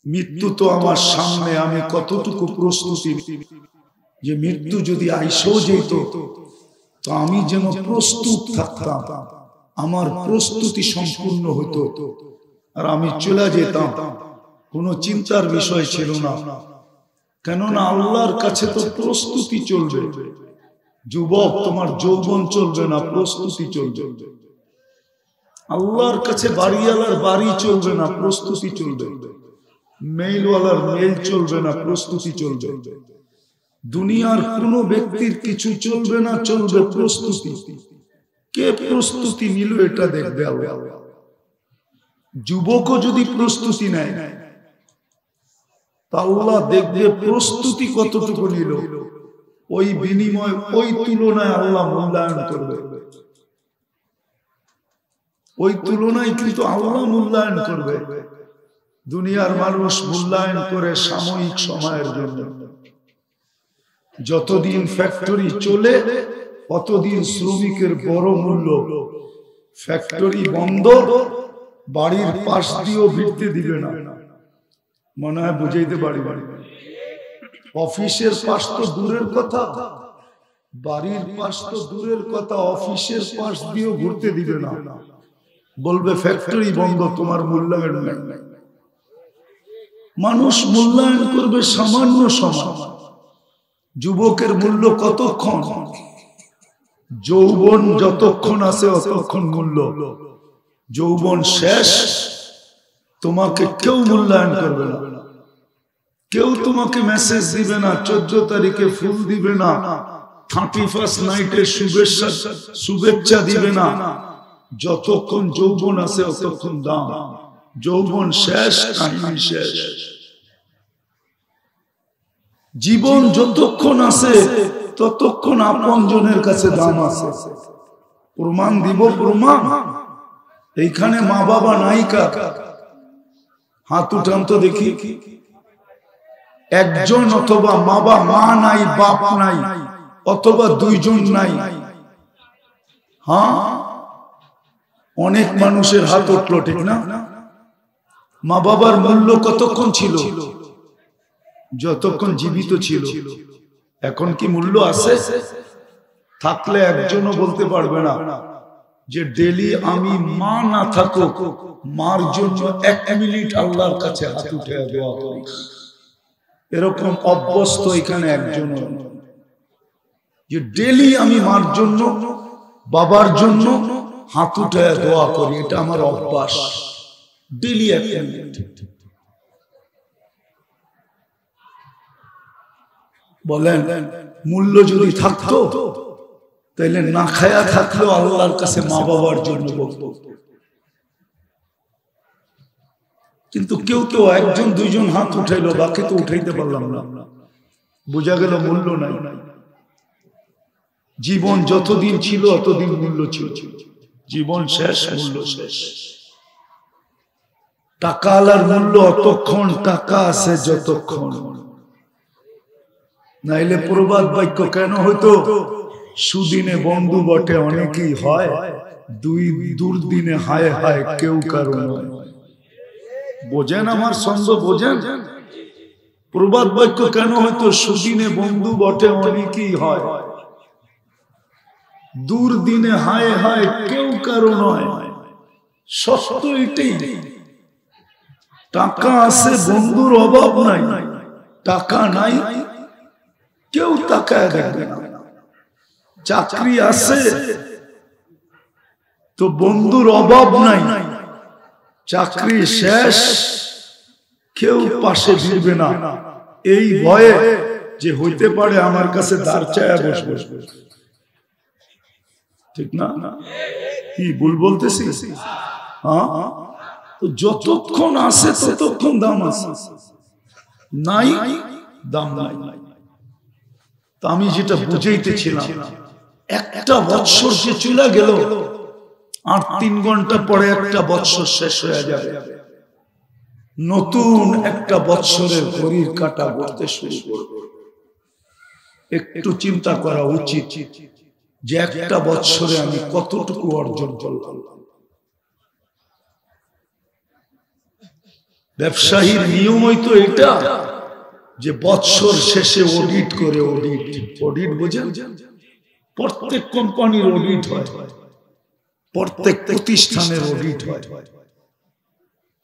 মৃত্যু তো আমার সামনে, আমি কতটুকু প্রস্তুতি, যে মৃত্যু যদি আইসেও যেত তো আমি যেন প্রস্তুত থাকতাম, আমার প্রস্তুতি সম্পূর্ণ হতো আর আমি চলে যেতাম, কোনো চিন্তার বিষয় ছিল না। কেননা আল্লাহর কাছে তো প্রস্তুতি চলবে। যুবক, তোমার যৌবন চলবে না, প্রস্তুতি চলবে। আল্লাহর কাছে বাড়িওয়ালার বাড়ি চলবে না, প্রস্তুতি চলবে। মেইলওয়ালার মেইল চলবে না, প্রস্তুতি চলবে। দুনিয়ার কোন ব্যক্তির কিছু চলবে না, চলবে প্রস্তুতি। কে প্রস্তুতি নিল এটা দেখবে আল্লাহ। যুবকও যদি প্রস্তুতি নেয় তা আল্লাহ দেখবে প্রস্তুতি কতটুকু নিল, ওই বিনিময়, ওই তুলনায় আল্লাহ মূল্যায়ন করবে। ওই তুলনায় কিন্তু আল্লাহ মূল্যায়ন করবে। দুনিয়ার মানুষ মূল্যায়ন করে সাময়িক সময়ের জন্য। যতদিন ফ্যাক্টরি চলে ততদিন শ্রমিকের বড় মূল্য। ফ্যাক্টরি বন্ধ, বাড়ির পাশ দিয়েও ভিড়তে দিবে না। মনে হয় বুঝাইতে পারি। অফিসের পাশ তো দূরের কথা, বাড়ির পাশ তো দূরের কথা, অফিসের পাশ দিয়েও ঘুরতে দিবে না। বলবে ফ্যাক্টরি বন্ধ, তোমার মূল্যায়ন নাই। মানুষ মূল্যায়ন করবে সামান্য সময়। যুবকের মূল্য কতক্ষণ? যৌবন যতক্ষণ আছে ততক্ষণ মূল্য। যৌবন শেষ, তোমাকে কেউ মূল্যায়ন করবে না। কেউ তোমাকে মেসেজ দিবে না, 14 তারিখে ফুল দিবে না, 31st নাইটের শুভেচ্ছা দিবে না। যতক্ষণ যৌবন আছে ততক্ষণ দাম। যৌবন শেষ, কাহিনী শেষ। জীবন যতক্ষণ আছে ততক্ষণ আপনজনের কাছে দাম আছে। প্রমাণ দিব, প্রমাণ। এইখানে মা বাবা নায়িকা, হাত উঠান তো দেখি। একজন অথবা মা নাই, বাপ নাই, অথবা দুইজন নাই। হ্যাঁ, অনেক মানুষের হাত উঠলো, ঠিক না? মা বাবার মূল্য কতক্ষণ ছিল? যতক্ষণ জীবিত ছিল। এখন কি মূল্য আছে? থাকলে একজনও বলতে পারবে না যে ডেলি আমি মা না থাকুক, মার জন্য 1 মিনিট আল্লাহর কাছে হাত উঠে দোয়া করি। এরকম অভ্যস্ত এখানে একজন, যে ডেলি আমি মার জন্য, বাবার জন্য হাত উঠে দোয়া করি, এটা আমার অভ্যাস। Daily 1 minute. বলেন, মূল্য যদি থাকতো তাইলে না খায়া থাকলেও আল্লাহর কাছে মা বাবার জন্য বলতো। কিন্তু কেউ কেউ একজন দুইজন হাত উঠাইলো, বাকি তো উঠাইতে পারলাম না। বোঝা গেল মূল্য নাই। জীবন যতদিন ছিল ততদিন মূল্য ছিল। জীবন শেষ, মূল্য শেষ। টাকা আলার মূল্য অতক্ষণ, টাকা আছে যতক্ষণ। নাইলে প্রবাদ বাক্য কেন হইতো? সুদিনে বন্ধু বটে অনেকেই হয়, দুর্দিনে হায় হায় কেউ কারো নয়। বোঝেন আমার ছন্দ? বোঝেন? প্রবাদ বাক্য কেন হইতো? সুদিনে বন্ধু বটে অনেকেই হয়, দুর্দিনে হায় হায় কেউ কারো নয়। সত্য এটাই। টাকা আছে, বন্ধুর অভাব নাই। টাকা নাই, কেউ তাকায় দেখবে না। চাকরি আছে তো বন্ধুর অভাব নাই। চাকরি শেষ, কেউ পাশে ভিড়বে না, এই ভয়ে যে হইতে পারে আমার কাছে দাঁড় চায়া বসবে। ঠিক না? কি ভুল বলতেছি? হ্যাঁ, তো যতক্ষণ আছে ততক্ষণ দাম আছে, নাই দাম নাই। তা আমি যেটা বুঝাইতেছিলাম, একটা বৎসর যে চলে গেল, আর 3 ঘন্টা পরে একটা বৎসর শেষ হয়ে যাবে। নতুন একটা বৎসরের ঘড়ির কাঁটা ঘুরতে শুরু করবে। একটু চিন্তা করা উচিত যে একটা বৎসরে আমি কতটুকু অর্জন করলাম। ব্যবসায়ীর নিয়মই তো এটা যে বছর শেষে অডিট করে। অডিট বোঝেন? প্রত্যেক কোম্পানির অডিট হয়, প্রত্যেক প্রতিষ্ঠানের অডিট হয়,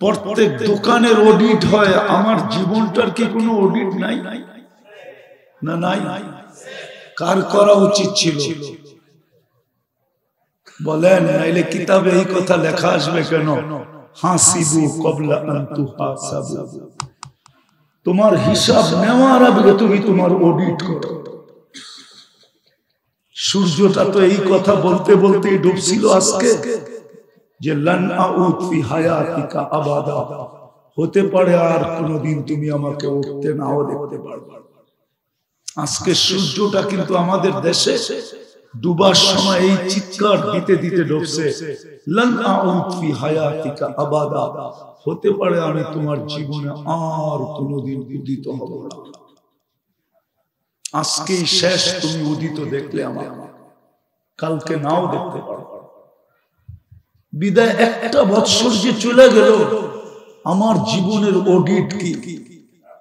প্রত্যেক দোকানের অডিট হয়। আমার জীবনটার কি কোনো অডিট নাই? না নাই? কার করা উচিত ছিল বলেন? নাইলে কিতাবে এই কথা লেখা আসবে কেন? হাসিবু ক্বাবলা আন তুহাসাবু। তোমার হিসাব নেওয়ার আগে তুমি তোমার অডিট করো। সূর্যটা তো এই কথা বলতে বলতে ডুবছিল আজকে যে লান আউদ ফি হায়াতিকা আবাদা, হতে পারে আর কোনদিন তুমি আমাকে উঠতে নাও দেখতে পারবে। আজকে সূর্যটা কিন্তু আমাদের দেশে ডুবার সময় এই চিৎকার দিতে দিতে ডুবছে, লান আউদ ফি হায়াতিকা আবাদা, হতে পারে আমি তোমার জীবনে আর কোনদিন উদিত হব না। আজকেই শেষ, তুমি উদিত দেখলে আমার, কালকে নাও দেখতে পারো। বিদায় একটা বছর যে চলে গেল, আমার জীবনের অডিট কি?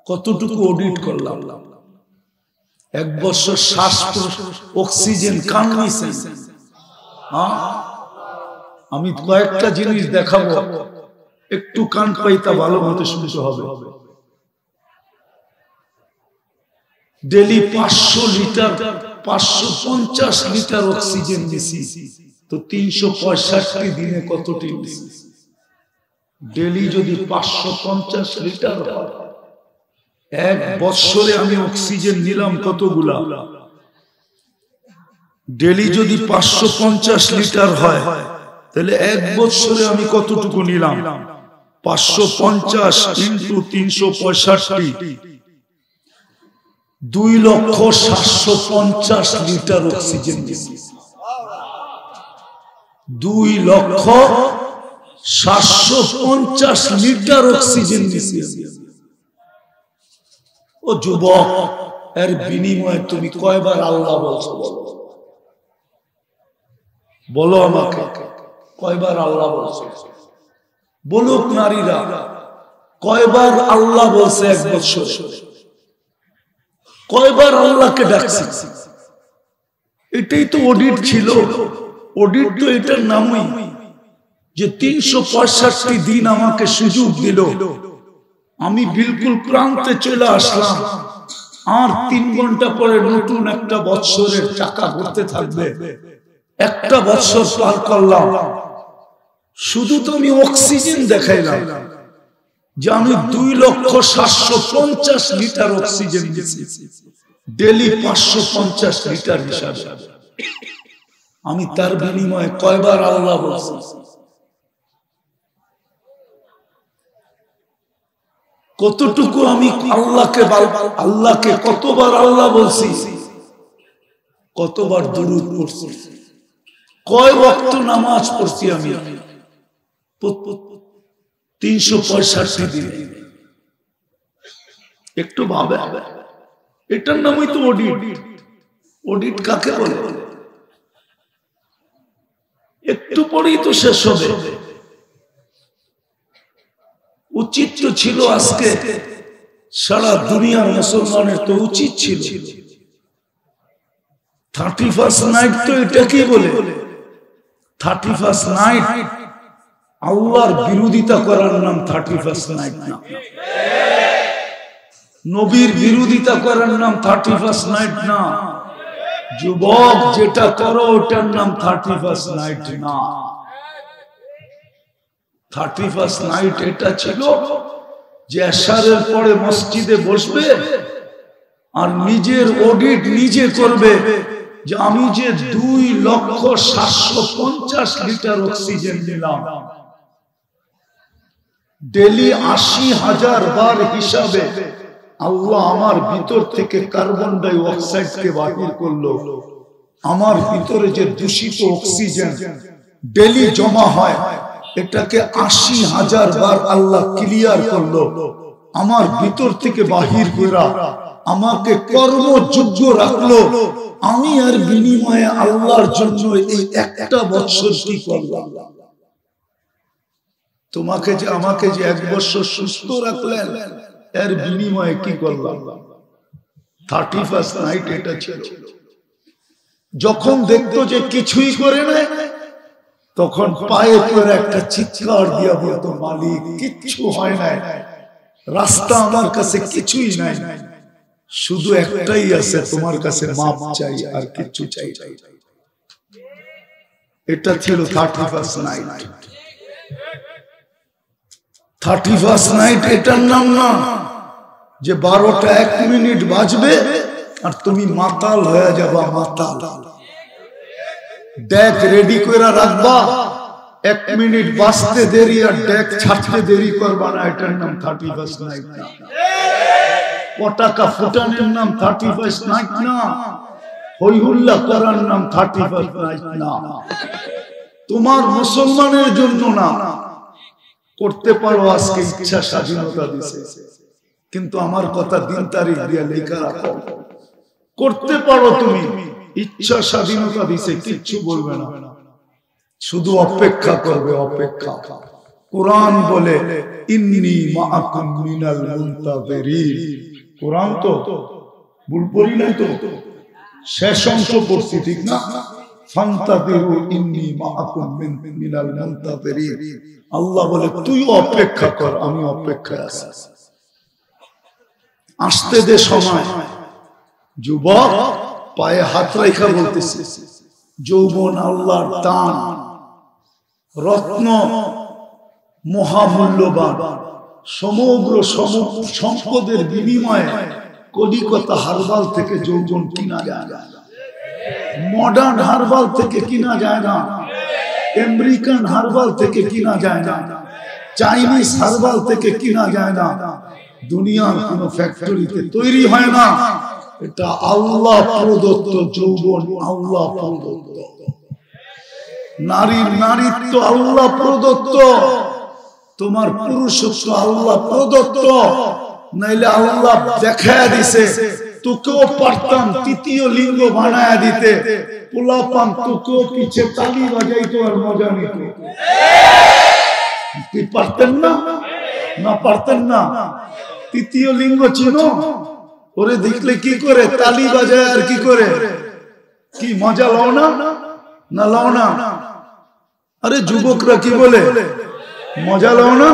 কতটুকু অডিট করলাম? এক বছর শ্বাস অক্সিজেন কান নিছে। আমি কয়েকটা জিনিস দেখাবো, একটু কান পাইতা ভালো মতো শুনতে হবে। ডেলি 500 লিটার 550 লিটার অক্সিজেন দিছি, তো 365 দিনে কতটি? ডেলি যদি 550 লিটার, এক বছরে আমি অক্সিজেন নিলাম কতগুলা? ডেলি যদি 550 লিটার হয়, তাহলে এক বছরে আমি কতটুকু নিলাম? 550 ইন্টু 365, 2,750,000 লিটার অক্সিজেন দিছি। 2,750,000 লিটার অক্সিজেন দিছি। ও যুবক, এর বিনিময়ে তুমি কয়বার আল্লাহ বলছো? বলো আমাকে, কয়বার আল্লাহ বলছো? বলুক নারীরা, কয়বার আল্লাহ বলছে এক বছর? কয়বার আল্লাহকে ডাকছি? এটাই তো অডিট ছিল। অডিট তো এটার নামই, যে 365 দিন আমাকে সুযোগ দিল, আমি বিলকুল প্রান্তে চলে আসলাম, আর 3 ঘন্টা পরে নতুন একটা বছরের টাকা ঘুরতে থাকবে। একটা বছর পার করলাম, শুধু তো আমি অক্সিজেন দেখাইলাম যে আমি 2,750,000 লিটার অক্সিজেন দিচ্ছি, ডেলি 550 লিটার হিসাবে। আমি তার বিনিময়ে কয়বার আল্লাহ বলছি? কতটুকু আমি আল্লাহকে কতবার আল্লাহ বলছি? কতবার দুরূদ পড়ছি? কয় ওয়াক্ত নামাজ পড়ছি আমি 365 দিন? একটু ভাবে, এটার নামই তো অডিট। অডিট কাকে বলে? একটু পরেই তো শেষ হবে। উচিত তো ছিল আজকে সারা দুনিয়ার মুসলমানের তো উচিত ছিল 31st নাইট, তো এটাকে বলে 31st নাইট। আল্লাহর বিরোধিতা করার নাম 31st নাইট না। নবীর বিরোধিতা করার নাম 31st নাইট না। যুবক, যেটা করো ওটার নাম 31st নাইট না। 31st নাইট এটা ছিল যে এশারের পরে মসজিদে বসবে আর নিজের অডিট নিজে করবে, যে আমি যে 2,750,000 লিটার অক্সিজেন নিলাম, ডেলি 80,000 বার হিসাবে আল্লাহ আমার ভিতর থেকে কার্বন ডাই অক্সাইডকে বাহির করলো। আমার ভিতরে যে দূষিত অক্সিজেন ডেলি জমা হয়, এটাকে 80,000 বার আল্লাহ ক্লিয়ার করলো। আমার ভিতর থেকে বাহির করা আমাকে কর্মযোগ্য রাখলো। আমি আর বিনিময়ে আল্লাহর জন্য এই একটা বছর কি করলাম? তোমাকে যে আমাকে যে 1 বছর সুস্থ রাখলেন, এর বিনিময়ে কি করলাম? 31st নাইট এটা ছিল। যখন দেখতো যে কিছুই করে নাই, তখন পায়ে পড়ে একটা চিৎকার দিয়া বলতো, মালিক কিচ্ছু হয় নাই, রাস্তা আমার কাছে কিছুই নাই, শুধু একটাই আছে, তোমার কাছে মাপ চাই, আর কিচ্ছু চাই না। এটা ছিল 31st নাইট। 31st নাইট এটার নাম না যে 12টা 1 মিনিট বাজবে আর তুমি মাতাল হয়ে যাবা। মাতাল ডেক রেডি করে রাখবা, 1 মিনিট বাজতে দেরি আর ডেক ছাড়তে দেরি করবা না, এটার নাম 31st নাইট না। পটাকা ফুটানোর নাম 31st নাইট না। হই হুল্লা করার নাম 31st নাইট না। তোমার মুসলমানের জন্য না, করতে পারো আজকে, ইচ্ছা স্বাধীনতা দিছে, কিন্তু আমার কথা দিন তারিখ দিয়ে লেখা রাখো। করতে পারো তুমি, ইচ্ছা স্বাধীনতা দিছে, কিচ্ছু বলবে না, শুধু অপেক্ষা করবে, অপেক্ষা। কোরআন বলে ইন্নী মাআকুম মিনাল মুনতাযিরিন। কোরআন তো ভুল পড়ি নাই তো, শেষ অংশ পড়ছি ঠিক না? ফান্তাযিরু ইন্নী মাআকুম মিনাল মুনতাযিরিন। আল্লাহ বলে তুই অপেক্ষা কর, আমি অপেক্ষায় আছি, আসতে দে সময়। যুবক পায়ে হাত রেখা বলতেছে, যৌবন আল্লাহর দান, রত্ন, মহামূল্যবান, সমগ্র সম্পদের বিনিময়ে কলিকাতা হারবাল থেকে যৌবন কিনা যায় না, মডার্ন হারবাল থেকে কিনা যায় না, আমেরিকান হারবাল থেকে কিনা যায় না, চাইনিজ হারবাল থেকে কিনা যায় না, দুনিয়ার কোন ফ্যাক্টরিতে তৈরি হয় না। এটা আল্লাহ প্রদত্ত যৌবন, আল্লাহ প্রদত্ত। নারীর নারীত্ব আল্লাহ প্রদত্ত, তোমার পুরুষত্ব আল্লাহ প্রদত্ত। নাইলে আল্লাহ দেখায় দিছে, তোকেও পারতাম তৃতীয় লিঙ্গ বানায় দিতে, পোলাপান তোকেও পিছে তালি বাজাইতো আর মজা নিত। কি পারতেন না? না পারতেন না? তৃতীয় লিঙ্গ চিনো? ওরে দেখলে কি করে তালি বাজায় আর কি করে, কি মজা লও না? না লও না? আরে যুবকরা কি বলে, মজা লও না?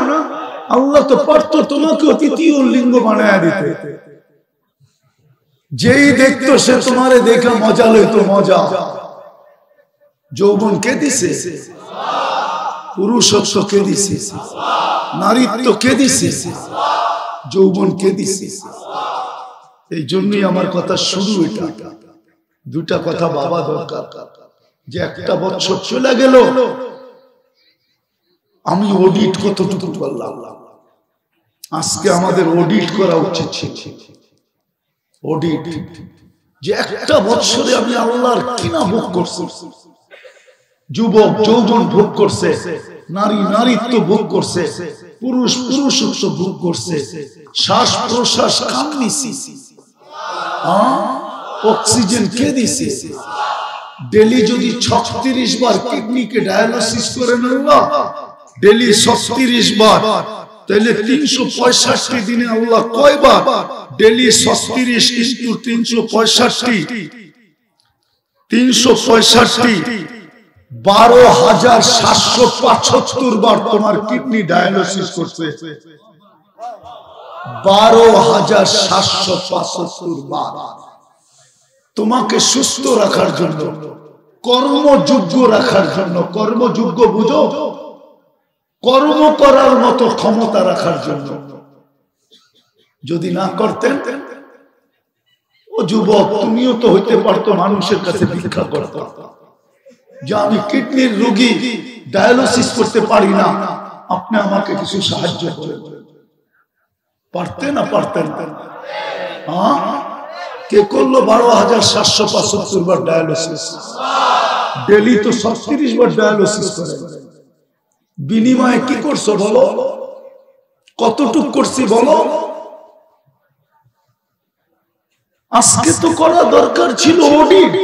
আল্লাহ তো পারতো তোমাকেও তৃতীয় লিঙ্গ বানায় দিতে। যেই দেখতো সে তোমারে দেখা মজা লইতো, মজা। যৌবন কে দিছে? পুরুষত্ব কে দিছে? নারীত্ব কে দিছে? যৌবন কে দিছে? এই জন্যই আমার কথা শুরু এটা। দুটা কথা বাবা দরকার, যে 1টা বছর চলে গেল, আমি অডিট কতটুকু করলাম। আজকে আমাদের অডিট করা উচিত ছিল। অডিট, যে 1টা বছরে আমি আল্লাহর কিনা ভোগ করছি। যুবক যৌবন ভোগ করছে, নারী নারীত্ব ভোগ করছে, পুরুষ পুরুষত্ব ভোগ করছে, শ্বাস প্রশ্বাস কাম নিছি, অক্সিজেন কে দিছে? ডেলি যদি 36 বার কিডনিকে ডায়ালিসিস করে নেওয়া, ডেলি 36 বার, তাহলে 365 দিনে আল্লাহ কয়বার? ডেলি 36 ইনটু 365, 12,775 বার তোমার কিডনি ডায়ালিসিস করছে। 12,775 বার তোমাকে সুস্থ রাখার জন্য, কর্মযোগ্য রাখার জন্য। কর্মযোগ্য বুঝো? কর্ম করার মতো ক্ষমতা রাখার জন্য। যদি না করতেন, ও যুবক তুমিও তো হইতে পারতো মানুষের কাছে ভিক্ষা করতে, যে আমি কিডনির রোগী, ডায়ালিসিস করতে পারি না, আপনি আমাকে কিছু সাহায্য করেন। পারতেন না পারতেন? হ্যাঁ, কে করলো 12,775 বার ডায়ালিসিস? ডেলি তো 36 বার ডায়ালিসিস করে। বিনিময়ে কি করছো বলো? কতটুক করছি বলো? আজকে তো করা দরকার ছিল অডিট।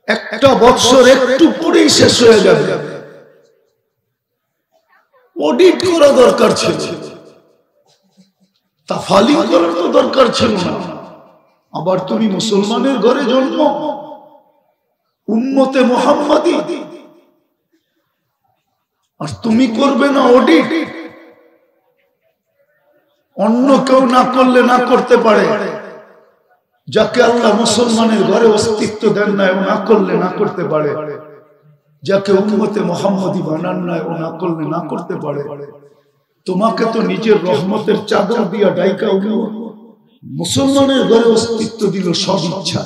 1টা বছর একটু পরেই শেষ হয়ে যাবে। অডিট করা দরকার ছিল, তাফালি করার তো দরকার ছিল না। আবার তুমি মুসলমানের ঘরে জন্ম, উম্মতে মুহাম্মাদি, আর তুমি করবে না অডিট? অন্য কেউ না করলে না করতে পারে, যাকে আল্লাহ মুসলমানের ঘরে অস্তিত্ব দেন না ও না করলে না করতে পারে, যাকে উম্মতে মুহাম্মাদি বানান না ও না করলে না করতে পারে। তোমাকে তো নিজের রহমতের চাদর দিয়া ডাইকা মুসলমানের ঘরে অস্তিত্ব দিল, সব ইচ্ছা,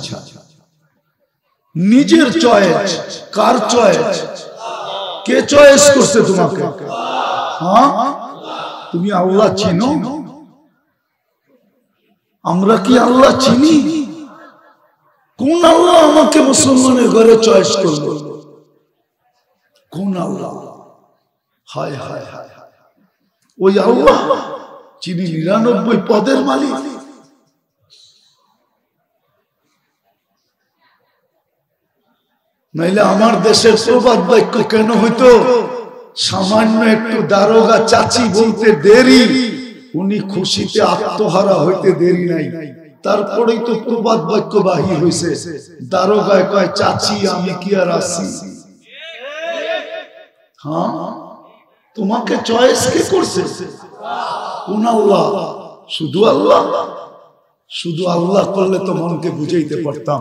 নিজের চয়েস। কার চয়েস? কে চয়েস করছে তোমাকে? হ্যাঁ, তুমি আল্লাহ চিনো? আমরা কি আল্লাহ চিনি? কোন আল্লাহ আমাকে মুসলমানের ঘরে চয়েস করলো? কোন আল্লাহ? হায় হায় হায়, ওই আল্লাহ যিনি 99 পদের মালিক। নাইলে আমার দেশের প্রবাদ বাক্য কেন হইতো? সামান্য একটু দারোগা চাচি বলতে দেরি, উনি খুশিতে আত্মহারা হইতে দেরি নাই। তারপরেই তো প্রবাদ বাক্য বাহির হইছে, দারোগায় কয় চাচি আমি কি আর আছি? হ্যাঁ, তোমাকে চয়েস কে করছে? কোন আল্লাহ? শুধু আল্লাহ? শুধু আল্লাহ করলে তো মনকে বুঝাইতে পারতাম।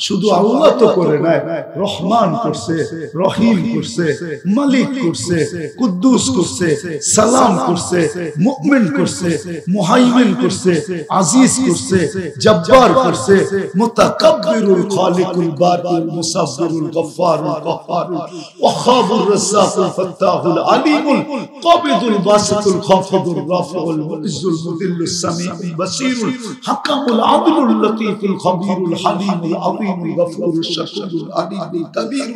শুধু আল্লাহ তো করে নাই, রহমান করছে, রহিম করছে, মালিক করছে, কুদ্দুস করছে, সালাম করছে, মুমিন করছে, মুহাইমিন করছে, আজিজ করছে, জব্বার করছে, মুতাকাব্বিরুল খালিকুল বারিউল মুসাব্বিরুল গফফারুল কাহ্হারুল ওয়াহাবুর রাজ্জাকুল ফাত্তাহুল আলিমুল কাবিদুল বাসিতুল খাফিদুর রাফিউল মুইজ্জুল মুদিল্লুস সামিউল বাসীরুল العدل اللطيف الخبير الحليم العظيم الغفور الشكور العليم الكبير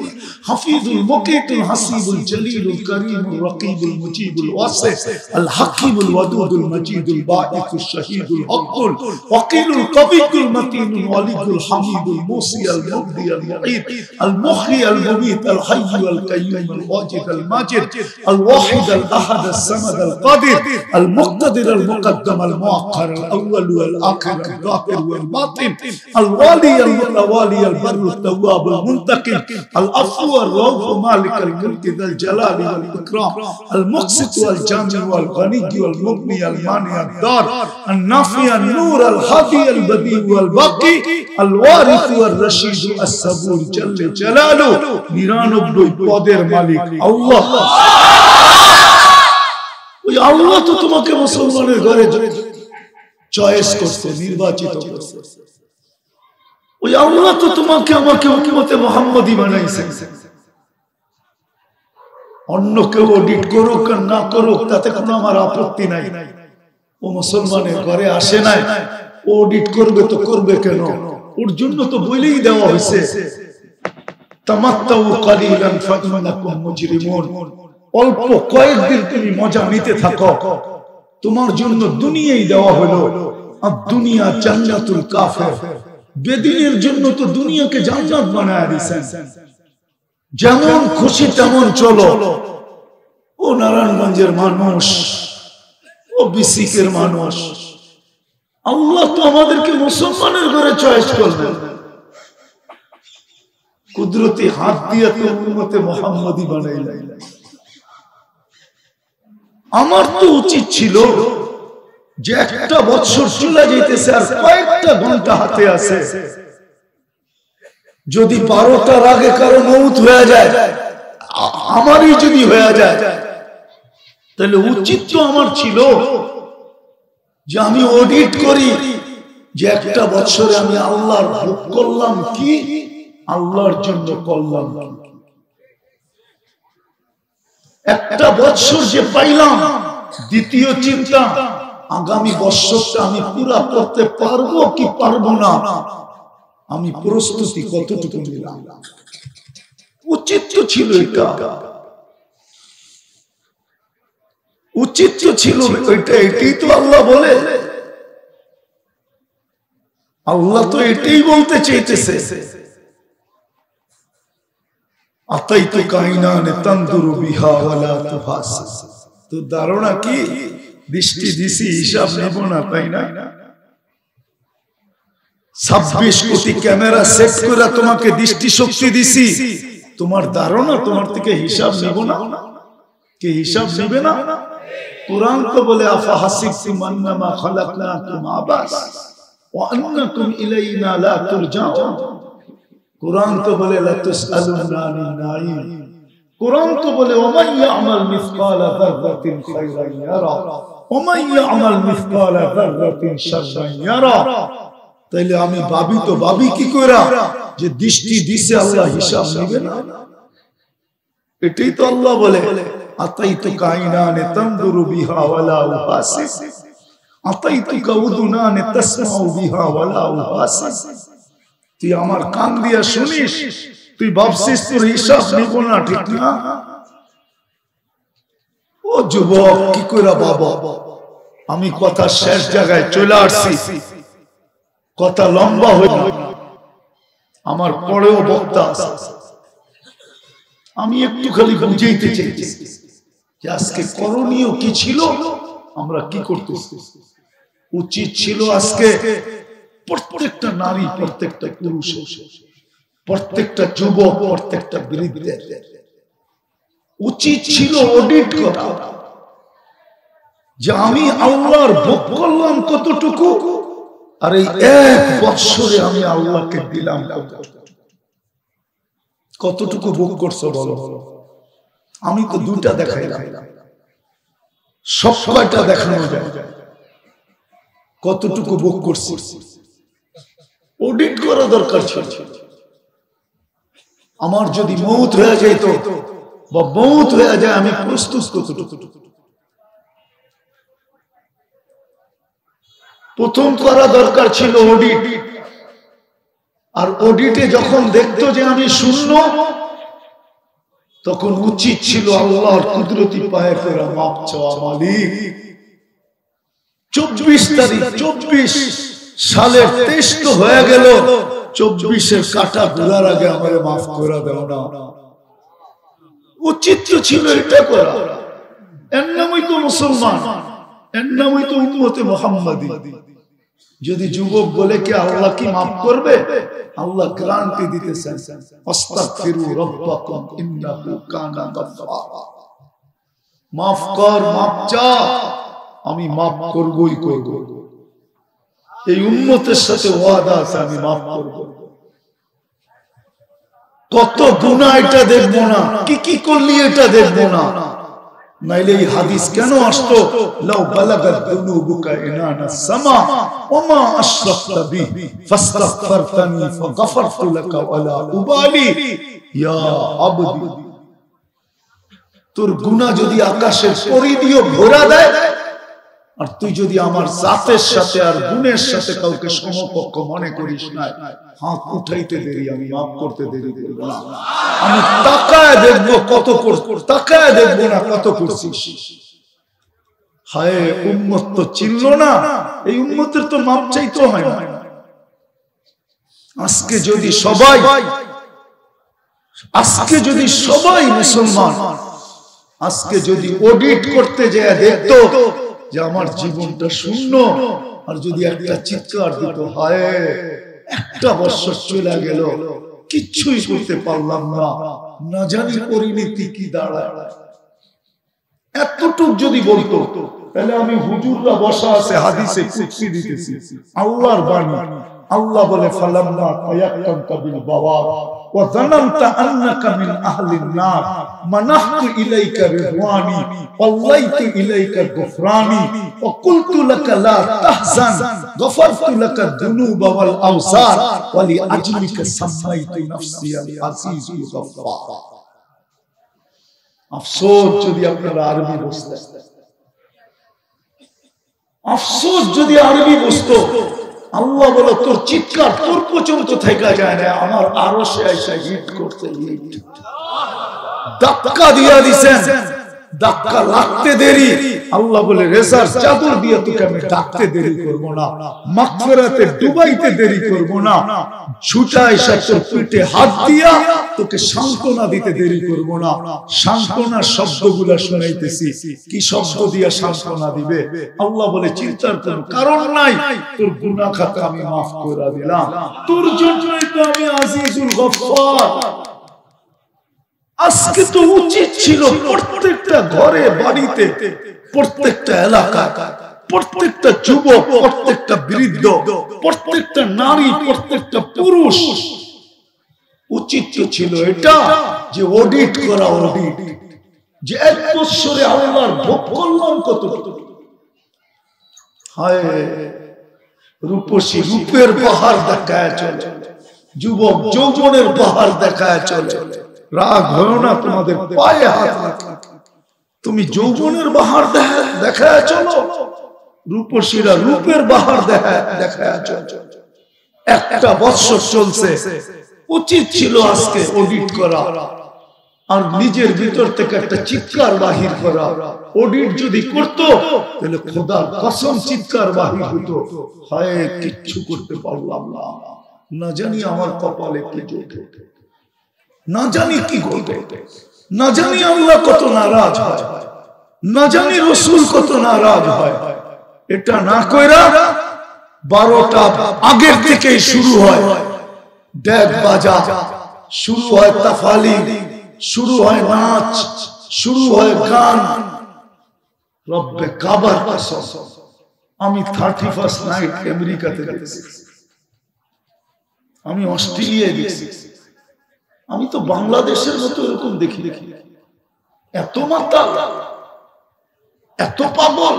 حفيظ المقيت الحسيب الجليل الكريم الرقيب المجيب الواسع الحكيم الودود المجيد الباعث الشهيد الحق الوكيل القوي المتين الولي الحميد الموصي المبدي المعيد المحيي المميت الحي القيوم الواجد الماجد الواحد الاحد الصمد القادر المقتدر المقدم المؤخر الاول والاخر الظاهر والباطن الوالي المتوالي البر التواب المنتقم العفو الرؤوف مالك الملك ذا الجلال والاكرام المقسط والجامع والغني والمغني المانع الدار النافع النور الهادي البديع والباقي الوارث والرشيد الصبور جل جلاله 99 পদের মালিক আল্লাহ। ওই আল্লাহ তো তোমাকে মুসলমানের ঘরে চয়েস করছে, নির্বাচিত করছে। ওই আল্লাহ তো তোমাকে আমাকে উম্মতে মুহাম্মাদি বানাইছে। অন্য কেউ অডিট করুক আর না করুক তাতে কোনো আমার আপত্তি নাই। ও মুসলমানের ঘরে আসে নাই, ও অডিট করবে তো করবে কেন? ওর জন্য তো বলেই দেওয়া হয়েছে তামাত্তাউ কালিলান ফাইন্নাকুম মুজরিমুন, অল্প কয়েকদিন তুমি মজা নিতে থাকো, তোমার জন্য দুনিয়াই দেওয়া হলো। আর দুনিয়া জান্নাতুল কাফির, বেদিনের জন্য তো দুনিয়াকে জান্নাত বানায় দিয়েছেন। যেমন খুশি তেমন চলো। ও নারায়ণগঞ্জের মানুষ, ও বিসিকের মানুষ, আল্লাহ তো আমাদেরকে মুসলমানের ঘরে চয়েস করলেন। কুদরতি হাত দিয়ে তো উম্মতে মুহাম্মাদি বানাইলেন। আমার তো উচিত ছিল যে একটা বছর চলে যাইতেছে আর কয়েকটা ঘন্টা হাতে আছে, যদি 12টার আগে কারো মউত হয়ে যায়, আমারই যদি হয়ে যায়, তাহলে উচিত তো আমার ছিল যে আমি অডিট করি যে একটা বছরে আমি আল্লাহর ভোগ করলাম কি, আল্লাহর জন্য করলাম। একটা বছর যে পাইলাম, দ্বিতীয় চিন্তা আগামী বছরটা আমি পুরা করতে পারবো কি পারবো না, আমি প্রস্তুতি কতটুকু নিলাম। উচিত তো ছিল এটা, উচিত তো ছিল এটা। এটাই তো আল্লাহ বলে, আল্লাহ তো এটাই বলতে চাইতেছে আতাইতু কাইনান তানদুরু বিহা ওয়ালা তুহাসিস। তোর ধারণা কি দৃষ্টি দিছি হিসাব নেব না, তাই না? 26 কোটি ক্যামেরা সেট করে তোমাকে দৃষ্টি শক্তি দিছি, তোমার ধারণা তোমার থেকে হিসাব নেব না? কে হিসাব নেবে না? কুরআন তো বলে আফা হাসিবতুম আন্নামা খালাকনাকুম আবাস ওয়া আন্নাকুম ইলাইনা লা তুরজাউন। কুরআন তো বলে লা তুসআলুনা আনিন নাঈম। কুরআন তো বলে ওয়া মান ইয়ামাল মিসকালা যাররাতিন খায়রান ইয়ারা ওয়া মান ইয়ামাল মিসকালা যাররাতিন শাররান ইয়ারা। তাইলে আমি ভাবি তো ভাবি কি কইরা যে দৃষ্টি দিছে আল্লাহ হিসাব নেবে না? এটাই তো আল্লাহ বলে আতাইতুকা আইনানে তানজুরু বিহা ওয়ালা উহাসিস আতাইতুকা উযুনানে তাসমাউ বিহা ওয়ালা উহাসিস। তুই আমার কান দিয়া শুনিস, তুই ভাবছিস তোর হিসাব নিব না, ঠিক না? ও যুবক, কি কইরা বাবা, আমি কথা শেষ জায়গায় চলে আসছি, কথা লম্বা হইল, আমার পরেও বক্তা আছে। আমি একটু খালি বুঝাইতে চাইছি যে আজকে করণীয় কি ছিল, আমরা কি করতেছি। উচিত ছিল আজকে প্রত্যেকটা নারী, প্রত্যেকটা পুরুষ, প্রত্যেকটা যুবক, প্রত্যেকটা বৃদ্ধের উচিত ছিল অডিট করা যে আমি আল্লাহর ভোগ করলাম কতটুকু, আর এই 1 বছরে আমি আল্লাহকে দিলাম কতটুকু ভোগ করছো বলো। আমি তো 2টা দেখাইলাম, সব কয়টা দেখানো যায়, কতটুকু ভোগ করছি অডিট করা দরকার ছিল। আমার যদি মউত হয়ে যেত বা মউত হয়ে যায়, আমি প্রস্তুত কতটুকু। প্রথম করা দরকার ছিল অডিট, আর অডিটে যখন দেখতো যে আমি শূন্য, তখন উচিত ছিল আল্লাহর কুদরতি পায়ে করে মাপ চাওয়া। মালিক 24 তারিখ 24 সালের 23 তো হয়ে গেল, 24-এর কাটা ঘোরার আগে আমারে মাফ করে দাও না। উচিত ছিল এটা করা। এর নামই তো মুসলমান, এর নামই তো উম্মতে মুহাম্মাদি। যদি যুবক বলে কি আল্লাহ কি মাফ করবে, আল্লাহ গ্যারান্টি দিতেছেন, আস্তাগফিরু রাব্বাকুম ইন্নাহু কানা গাফফারা। মাফ কর, মাফ চা, আমি মাফ করবই করব। এই উম্মতের সাথে ওয়াদা আছে, আমি মাফ করব। কত গুনাহ এটা দেখব না, কি কি করলি এটা দেখব না। নাইলে এই হাদিস কেন আসতো, লাউ বালাগাত যুনুবুকা ইনানা সামা ওমা আশরাকতা বি ফাস্তাগফারতানি ফাগফারতু লাকা ওয়ালা উবালি ইয়া আবদি। তোর গুনাহ যদি আকাশের পরিধিও ভরা দেয়, আর তুই যদি আমার জাতের সাথে আর গুণের সাথে কাউকে সমকক্ষ মনে করিস না, হাত উঠাইতে দেরি, আমি মাফ করতে দেরি করব না। আমি তাকায় দেখবো কত করছিস, তাকায় দেখবো না কত করছিস। হায়, উম্মত তো চিনল না, এই উম্মতের তো মাপ চাইতে হয় না। আজকে যদি সবাই মুসলমান আজকে যদি অডিট করতে যায় দেখতো যে আমার জীবনটা শূন্য, আর যদি একটা চিৎকার দিত, হায় 1 বছর চলে গেল, কিচ্ছুই করতে পারলাম না, না জানি পরিণতি কি দাঁড়ায়, এতটুক যদি বলতো, তাহলে আমি হুজুররা বসা আছে হাদিসে কুদসি দিতেছি, আল্লাহর বাণী। আল্লাহ বলে ফালাম্মা তায়াক্কানতা বিল বাওয়া ওয়া যানানতা আন্নাকা মিন আহলিন নার মানাহতু ইলাইকা রিদওয়ানি ওয়াল্লাইতু ইলাইকা গুফরানি ওয়া কুলতু লাকা লা তাহজান গফারতু লাকা যুনুবা ওয়াল আওসার ওয়া লি আজলিকা সামাইতু নাফসি আল আজিজুল গফফার। আফসোস যদি আপনারা আরবি বুঝতেন, আফসোস যদি আরবি বুঝতো। আল্লাহ বলো তোর চিৎকার তোর পর্যন্ত থেকে যায় না, আমার আরো সে আইসা হিট করতে ধাক্কা দিয়া দিছেন, ধাক্কা লাগতে দেরি, আল্লাহ বলে রেজার চাদর দিয়ে তোকে আমি ঢাকতে দেরি করব না, মাগফিরাতে ডুবাইতে দেরি করব না, ছুটায় তোর পিঠে হাত দিয়া তোকে সান্ত্বনা দিতে দেরি করব না। সান্ত্বনার শব্দগুলো শোনাইতেছি, কি শব্দ দিয়া সান্ত্বনা দিবে? আল্লাহ বলে চিন্তার কোনো কারণ নাই, তোর গুনাহ খাতা আমি মাফ করে দিলাম, তোর জন্যই তো আমি আজিজুল গফফার। আজকে তো উচিত ছিল প্রত্যেকটা ঘরে বাড়িতে, প্রত্যেকটা এলাকা, প্রত্যেকটা যুবক, প্রত্যেকটা বৃদ্ধ, প্রত্যেকটা নারী, প্রত্যেকটা পুরুষ উচিত ছিল এটা যে অডিট করা, অডিট যে এক বছরে আল্লাহর ভোগ করলাম কতটুকু। হায় রূপসী রূপের বাহার দেখায় চলে, যুবক যৌবনের বাহার দেখায় চলে। রাগ হয় না, তোমাদের পায়ে হাত রাখা, তুমি যৌবনের বাহার দেখায় চলো, রূপসীরা রূপের বাহার দেখায় চলো। একটা বছর চলছে, উচিত ছিল আজকে অডিট করা আর নিজের ভিতর থেকে একটা চিৎকার বাহির করা। অডিট যদি করতো তাহলে খোদার কসম চিৎকার বাহির হতো, হায় কিচ্ছু করতে পারলাম না, না জানি আমার কপালে কি জোটে, না জানি কি ঘটে, না জানি আল্লাহ কত নারাজ হয়, না জানি রাসূল কত নারাজ হয়। এটা না কইরা 12টা আগের থেকেই শুরু হয় ডেক বাজা, শুরু হয় তাফালি, শুরু হয় নাচ, শুরু হয় গান। রব্বে কাবার কসম, আমি 31st নাইট আমেরিকাতে গেছি, আমি অস্ট্রেলিয়ায় গেছি, আমি তো বাংলাদেশের মতো এরকম দেখি, এত মাতাল, এত পাগল।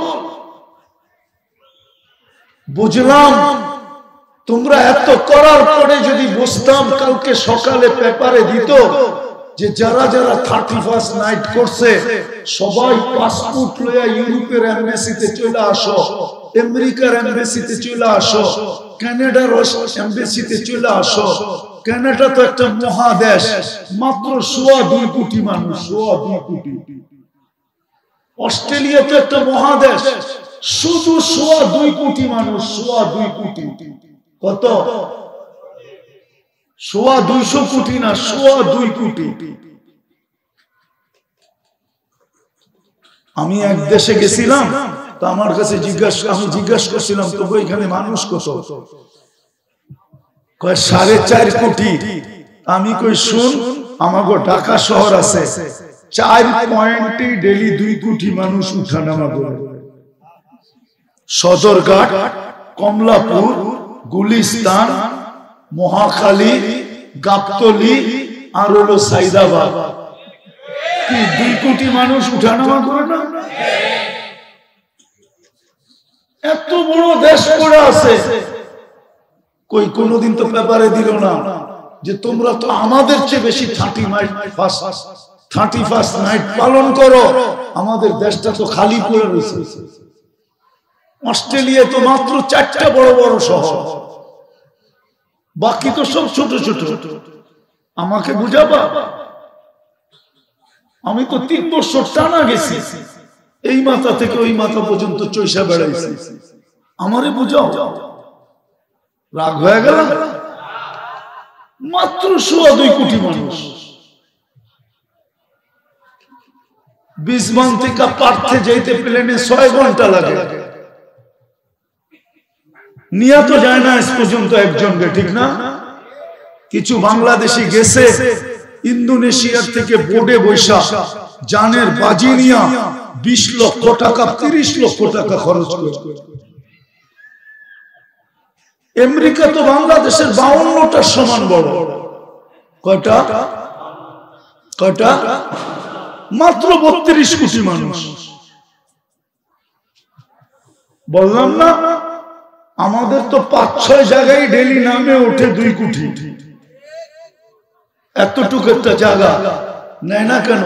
বুঝলাম তোমরা এত করার পরে যদি বুঝতাম, কালকে সকালে পেপারে দিত যে যারা যারা 31st নাইট করছে সবাই পাসপোর্ট লইয়া ইউরোপের এমবাসিতে চলে আসো, আমেরিকার এমবাসিতে চলে আসো, কানাডার এমবাসিতে চলে আসো। কানাডা তো একটা মহাদেশ, মাত্র 2.25 কোটি মানুষ, 2.25 কোটি। অস্ট্রেলিয়া তো একটা মহাদেশ, শুধু 2.25 কোটি মানুষ, 2.25 কোটি। কত? 2.25 কোটি না, 2.25 কোটি। আমি এক দেশে গেছিলাম, তো আমার কাছে আমি জিজ্ঞাসা করছিলাম তো এখানে মানুষ কত? কয় 4.5 কোটি। আমি কই শুন, আমাগো ঢাকা শহর আছে 4 পয়েন্টে ডেইলি 2 কোটি মানুষ উঠানামা করে। সদরঘাট, কমলাপুর, গুলিস্তান, মহাখালী, গাবতলী আর হলো সাইদাবাদ, কি 2 কোটি মানুষ উঠানামা করে না? এত বড় দেশ পড়ে আছে, কই কোনদিন তো পেপারে দিল না যে তোমরা তো আমাদের চেয়ে বেশি 31st নাইট পালন করো, আমাদের দেশটা তো খালি পড়ে রয়েছে। অস্ট্রেলিয়া তো মাত্র 4টা বড় বড় শহর, বাকি তো সব ছোট ছোট। আমাকে বুঝাবা? আমি তো 3 বছর টানা গেছি, এই মাথা থেকে ওই মাথা পর্যন্ত চৈষা বেড়াইছি, আমারে বুঝাও। রাগ হয়ে গেল? মাত্র 2.25 কোটি মানুষ। বিসমান থেকে পার্থে যাইতে প্লেনে 6 ঘন্টা লাগে, নিয়ে তো যায় না আজ পর্যন্ত একজনকে, ঠিক না? কিছু বাংলাদেশি গেছে ইন্দোনেশিয়ার থেকে বোর্ডে বৈশা জানের বাজি নিয়া 20 লক্ষ টাকা 30 লক্ষ টাকা খরচ করে। আমেরিকা তো বাংলাদেশের 52টার সমান বড়। কয়টা? কয়টা? মাত্র 32 কোটি মানুষ। বললাম না, আমাদের তো 5-6 জায়গায় ডেলি নামে ওঠে 2 কোটি। এতটুকু একটা জায়গা নেয় না কেন?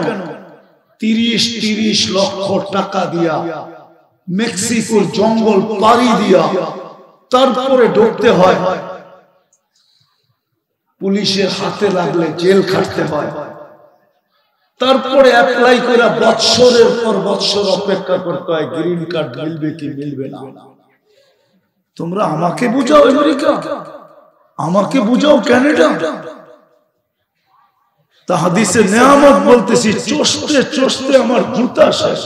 30 লক্ষ টাকা দিয়া মেক্সিকোর জঙ্গল পাড়ি দিয়া তারপরে ঢুকতে হয়, পুলিশের হাতে লাগলে জেল খাটতে হয়। তারপরে অ্যাপ্লাই করে বছরের পর বছর অপেক্ষা করতে হয় গ্রিন কার্ড মিলবে কি মিলবে না। তোমরা আমাকে বুঝাও আমেরিকা, আমাকে বুঝাও কানাডা। তা হাদিসে নেয়ামত বলতেছি, চষতে চষতে আমার জুতা শেষ।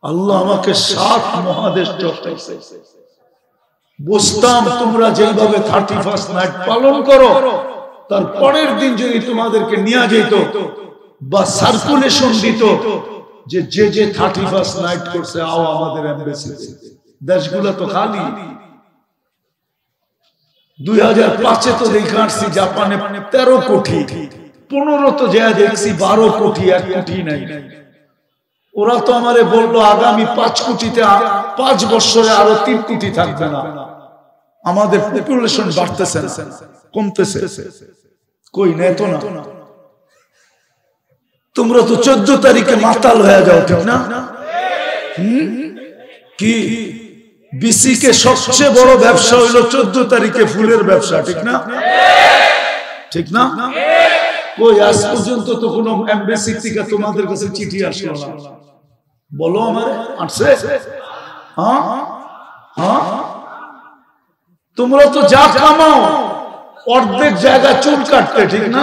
আল্লাহ আমাকে 7 মহাদেশ চষাইছে। বুঝতাম তোমরা যেভাবে 31st নাইট পালন করো, তার পরের দিন যদি তোমাদেরকে নিয়ে যেত বা সার্কুলেশন দিত যে যে 31st নাইট করছে আও আমাদের এমবাসিতে, দেশগুলো তো খালি। 2005-এ তো দেখে আসছি জাপানে 13 কোটি, 15 তো যা দেখছি 12 কোটি, 1 কোটি নাই। ওরা তো আমারে বললো আগামী 5 কোটিতে 5 বছরে আরো 3 কোটি থাকবে না। আমাদের পপুলেশন বাড়তেছে না, কমতেছে। কই নেই তো না। তোমরা তো 14 তারিখে মাতাল হয়ে যাও, ঠিক না? কি বিসি কে সবচেয়ে বড় ব্যবসা হইলো 14 তারিখে ফুলের ব্যবসা, ঠিক না? ঠিক না? কই আজ পর্যন্ত তো কোনো এমবাসি থেকে তোমাদের কাছে চিঠি আসলো না। বলো আমারে, আসছে? হ্যাঁ হ্যাঁ, তোমরা তো যা কামাও অর্ধেক জায়গা চুল কাটতে, ঠিক না?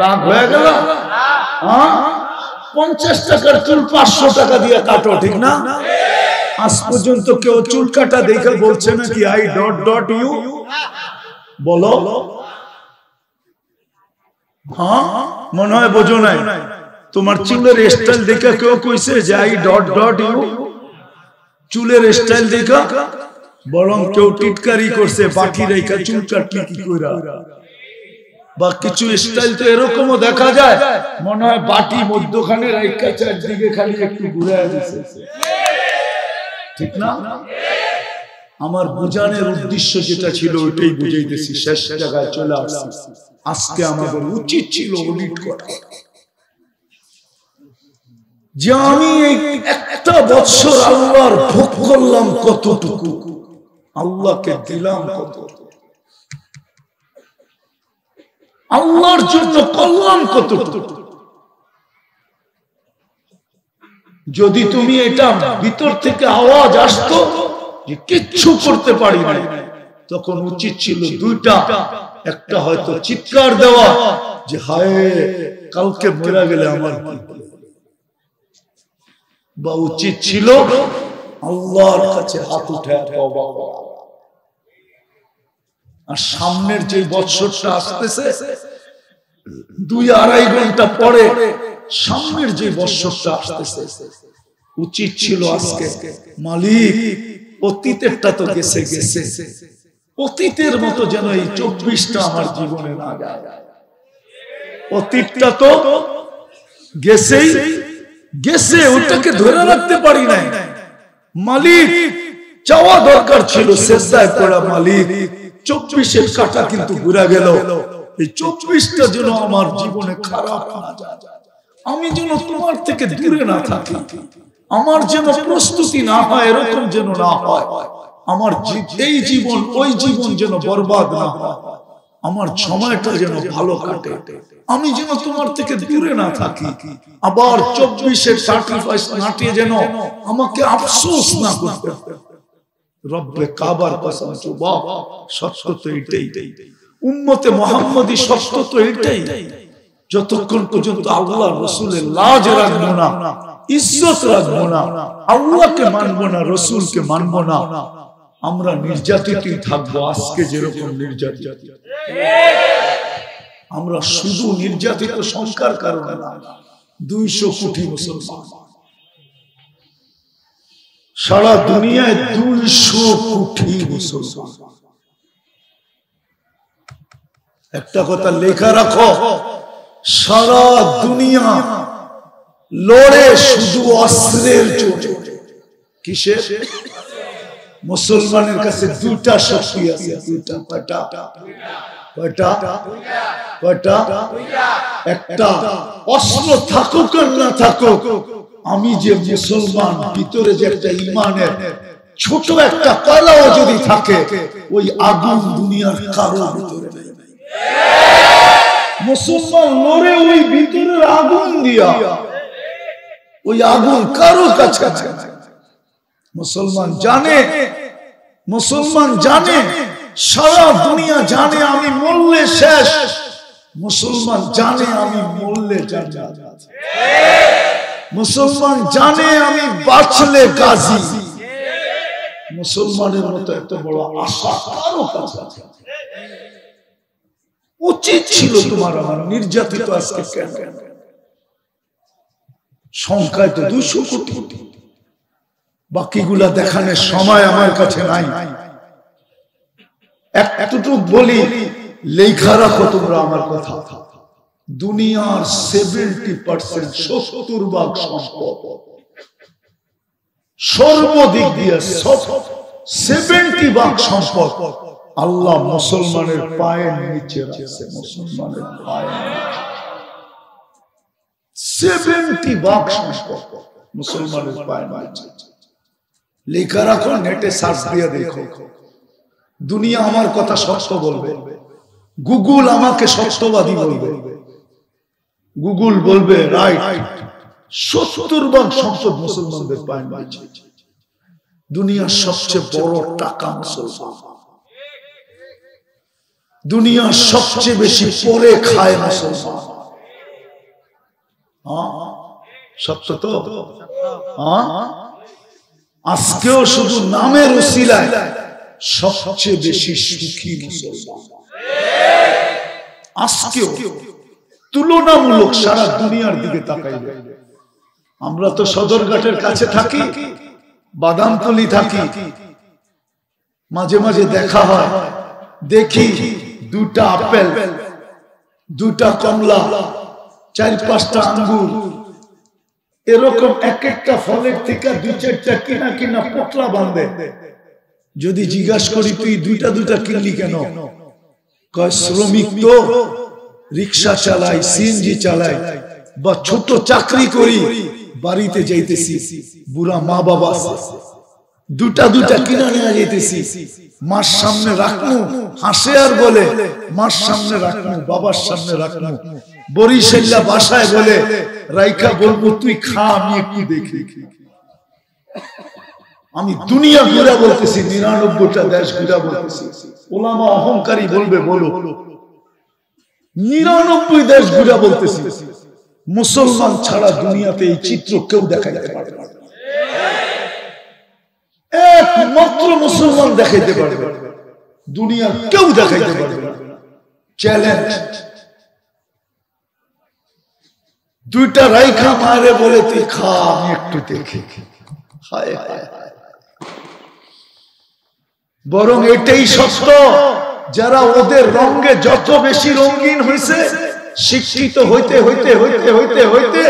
রাগ হয়ে গেল? হ্যাঁ, 50 টাকার চুল 500 টাকা দিয়ে কাটো, ঠিক না? আজ পর্যন্ত কেউ চুল কাটা দেখে বলছে না কি আই ডট ডট ইউ? বলো। হ্যাঁ, মনে হয় বোঝো নাই। তোমার চুলের স্টাইল দেখে কেউ কইছে যে আই ডট ডট ইউ? চুলের স্টাইল দেখা? বরং কেউ টিটকারি করছে বাকি রেখা চুল কাটলি কি কইরা। বা কিছু স্টাইল তো এরকমও দেখা যায়, মনে হয় বাটি মধ্যখানে রেখা চারদিকে খালি একটু ঘুরে দিয়েছে, ঠিক না? আমার বুঝানোর উদ্দেশ্য যেটা ছিল ওইটাই বুঝাইতেছি, শেষ জায়গায় চলে আসছি। আজকে আমাদের উচিত ছিল অডিট করা, যে আমি একটা বছর আল্লাহর ভোগ করলাম কতটুকু, আল্লাহকে দিলাম কত, আল্লাহর জন্য করলাম কতটুকু। যদি তুমি এটা ভিতর থেকে আওয়াজ আসতো যে কিচ্ছু করতে পারি না, তখন উচিত ছিল দুইটা, একটা হয়তো চিৎকার দেওয়া যে হায় কালকে মরে গেলে আমার কি হবে, বা উচিত ছিল আল্লাহর কাছে হাত উঠে তওবা করা। আর সামনের যে বছরটা আসতেছে 2-2.5 ঘন্টা পরে, সামনের যে বছরটা আসতেছে, উচিত ছিল আজকে মালিক অতীতেরটা তো গেছে গেছে, অতীতের মতো যেন এই 24টা আমার জীবনে না যায়। অতীতটা তো গেছেই গেছে, ওটাকে ধরে রাখতে পারি নাই। মালিক চাওয়া দরকার ছিল সেজদায় পড়া, মালিক 24-এর কাটা কিন্তু ঘুরে গেল, এই 24টা যেন আমার জীবনে খারাপ না যায়, আমি যেন তোমার থেকে দূরে না থাকি, আমার যেন প্রস্তুতি না হয়, এরকম যেন না হয়, আমার এই জীবন ওই জীবন যেন বরবাদ না হয়, আমার সময়টা যেন ভালো কাটে, আমি যেন তোমার থেকে দূরে না থাকি। আবার 24-এর স্যাক্রিফাইস নাটিয়ে যেন আমাকে আফসোস না করতে হয়। রব্বে কাবার কসম, যুবক সত্য তো এটাই, উম্মতে মুহাম্মাদি সত্য তো এটাই। যতক্ষণ পর্যন্ত আল্লাহ রাসূলের লাজ রাখবো না, ইজ্জত রাখবো না, আল্লাহকে মানবো না, রাসূলকে মানবো না, আমরা নির্যাতিতই থাকবো। আজকে যেরকম নির্যাতিত, আমরা শুধু নির্যাতিত সংস্কার কারণে না, 200 কোটি মুসলমান সারা দুনিয়ায়, 200 কোটি মুসলমান। একটা কথা লেখা রাখো, সারা দুনিয়া লড়ে শুধু অস্ত্রের জোরে। কিসের? মুসলমানের কাছে দুটা শক্তি আছে, দুটা। কয়টা? একটা, অস্ত্র থাকুক আর না থাকুক, আমি যে মুসলমান, ভিতরে যে একটা ঈমানের ছোট একটা কয়লাও যদি থাকে, ওই আগুন দুনিয়ার কারো ভিতরে নেই। মুসলমান লড়ে ওই ভিতরের আগুন দিয়া, ওই আগুন কারো কাছে মুসলমান জানে, মুসলমান জানে, সারা দুনিয়া জানে আমি মরলে শেষ, মুসলমান জানে আমি মরলে জান্নাত, মুসলমান জানে আমি বাঁচলে গাজী। মুসলমানের মতো এত বড় আশা কারো কাছে উচিত ছিল তোমার আমার। নির্যাতিত আজকে কেন? সংখ্যায় তো 200 কোটি, বাকিগুলা দেখানোর সময় আমার কাছে নাই। একটুটুক বলি, লেখা রাখো তোমরা আমার কথা। দুনিয়ার 70% 70% সম্পদ সর্বদিক দিয়ে 70% সম্পদ আল্লাহ মুসলমানের পায়ের নিচে রাখছে। মুসলমানের পায়ের নিচে 70% সম্পদ মুসলমানের পায়ের নিচে। লেখা রাখো, নেটে সার্চ দিয়ে দেখো। দুনিয়া আমার কথা সত্য বলবে, গুগল আমাকে সত্যবাদী বলবে, গুগল বলবে রাইট, 70% সম্পদ মুসলমানদের পায়ের নিচে। দুনিয়ার সবচেয়ে বড় টাকা মুসলমান, দুনিয়ার সবচেয়ে বেশি পরে খায় মুসলমান। সত্য তো? আজকেও শুধু নামের উসিলায় সবচেয়ে বেশি সুখী মুসলমান। আজকেও তুলনামূলক সারা দুনিয়ার দিকে তাকাইবে। আমরা তো সদরঘাটের কাছে থাকি, বাদামতলি থাকি, মাঝে মাঝে দেখা হয়, দেখি 2টা আপেল, 2টা কমলা, 4-5টা আঙ্গুর, এরকম এক একটা ফলের থেকে 2-4টা কিনা পটলা বাঁধে। যদি জিজ্ঞাসা করি তুই 2টা কিনলি কেন? কয় শ্রমিক তো, রিক্সা চালাই, সিএনজি চালাই, বা ছোট চাকরি করি, বাড়িতে যাইতেছি, বুড়া মা বাবা আছে, 2টা কিনা নিয়ে যাইতেছি, মার সামনে রাখমু, হাসে আর বলে মার সামনে রাখমু, বাবার সামনে রাখমু, বরিশাল্লা বাসায় বলে রাইখা বলবো তুই খা, আমি একটু দেখি। আমি দুনিয়া ঘুরা বলতেছি, 99টা দেশ ঘুরা বলতেছি। ওলামা অহংকারী বলবে বলো, 99 দেশ ঘুরা বলতেছি। মুসলমান ছাড়া দুনিয়াতে এই চিত্র কেউ দেখাইতে পারবে না, একমাত্র মুসলমান দেখাইতে পারবে, দুনিয়ার কেউ দেখাইতে পারবে না। চ্যালেঞ্জ। 2টা রাইখা মারে বলে তুই খা, আমি একটু দেখি। হায় হায়, বরং এটাই সত্য, যারা ওদের রঙে যত বেশি রঙিন হয়েছে, শিক্ষিত হইতে হইতে হইতে হইতে হইতে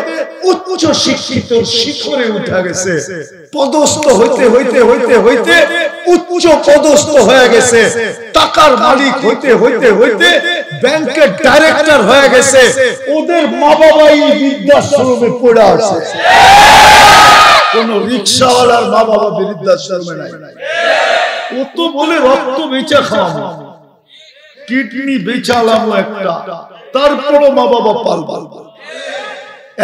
উচ্চ শিক্ষিত শিখরে উঠা গেছে, পদস্থ হইতে হইতে হইতে হইতে উচ্চ পদস্থ হয়ে গেছে, টাকার মালিক হইতে হইতে হইতে ব্যাংকের ডাইরেক্টর হয়ে গেছে, ওদের মা বাবাই বৃদ্ধাশ্রমে পড়ে আছে। কোন রিক্সাওয়ালার মা বাবা বৃদ্ধাশ্রমে নাই। ও তো বলে রক্ত বেচা খাওয়াবো, কিডনি বেচালাম একটা, তারপরও মা বাবা পাল।